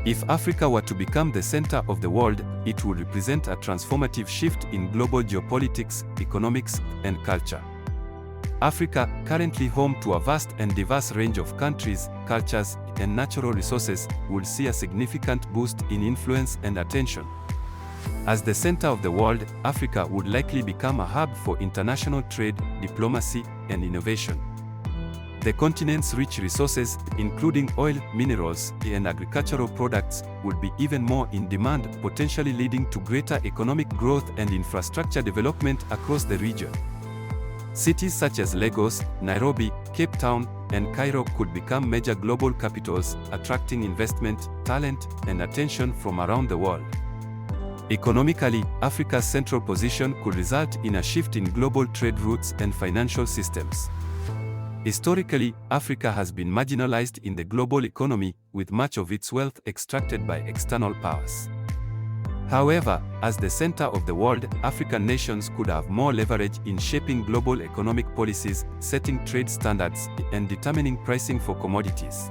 If Africa were to become the center of the world, it would represent a transformative shift in global geopolitics, economics, and culture. Africa, currently home to a vast and diverse range of countries, cultures, and natural resources, will see a significant boost in influence and attention. As the center of the world, Africa would likely become a hub for international trade, diplomacy, and innovation. The continent's rich resources, including oil, minerals, and agricultural products, would be even more in demand, potentially leading to greater economic growth and infrastructure development across the region. Cities such as Lagos, Nairobi, Cape Town, and Cairo could become major global capitals, attracting investment, talent, and attention from around the world. Economically, Africa's central position could result in a shift in global trade routes and financial systems. Historically, Africa has been marginalized in the global economy, with much of its wealth extracted by external powers. However, as the center of the world, African nations could have more leverage in shaping global economic policies, setting trade standards, and determining pricing for commodities.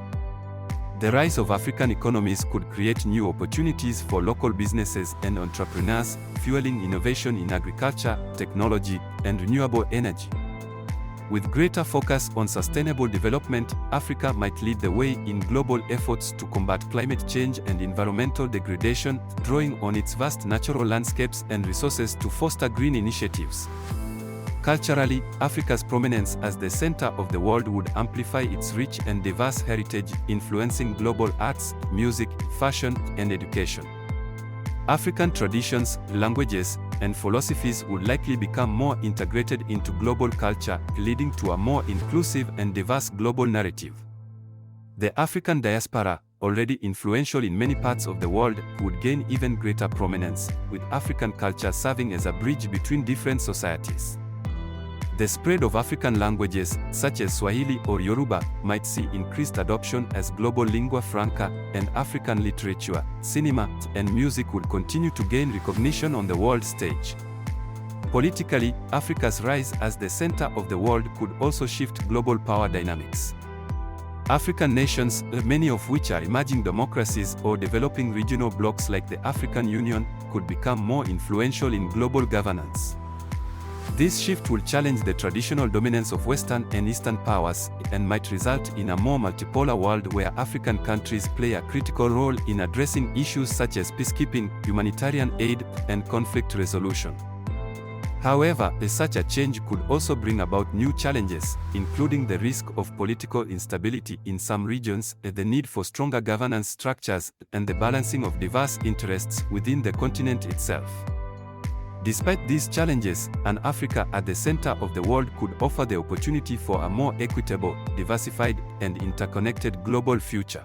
The rise of African economies could create new opportunities for local businesses and entrepreneurs, fueling innovation in agriculture, technology, and renewable energy. With greater focus on sustainable development, Africa might lead the way in global efforts to combat climate change and environmental degradation, drawing on its vast natural landscapes and resources to foster green initiatives. Culturally, Africa's prominence as the center of the world would amplify its rich and diverse heritage, influencing global arts, music, fashion, and education. African traditions, languages, and philosophies would likely become more integrated into global culture, leading to a more inclusive and diverse global narrative. The African diaspora, already influential in many parts of the world, would gain even greater prominence, with African culture serving as a bridge between different societies. The spread of African languages, such as Swahili or Yoruba, might see increased adoption as global lingua franca, and African literature, cinema, and music would continue to gain recognition on the world stage. Politically, Africa's rise as the center of the world could also shift global power dynamics. African nations, many of which are emerging democracies or developing regional blocs like the African Union, could become more influential in global governance. This shift will challenge the traditional dominance of Western and Eastern powers, and might result in a more multipolar world where African countries play a critical role in addressing issues such as peacekeeping, humanitarian aid, and conflict resolution. However, such a change could also bring about new challenges, including the risk of political instability in some regions, the need for stronger governance structures, and the balancing of diverse interests within the continent itself. Despite these challenges, an Africa at the center of the world could offer the opportunity for a more equitable, diversified, and interconnected global future.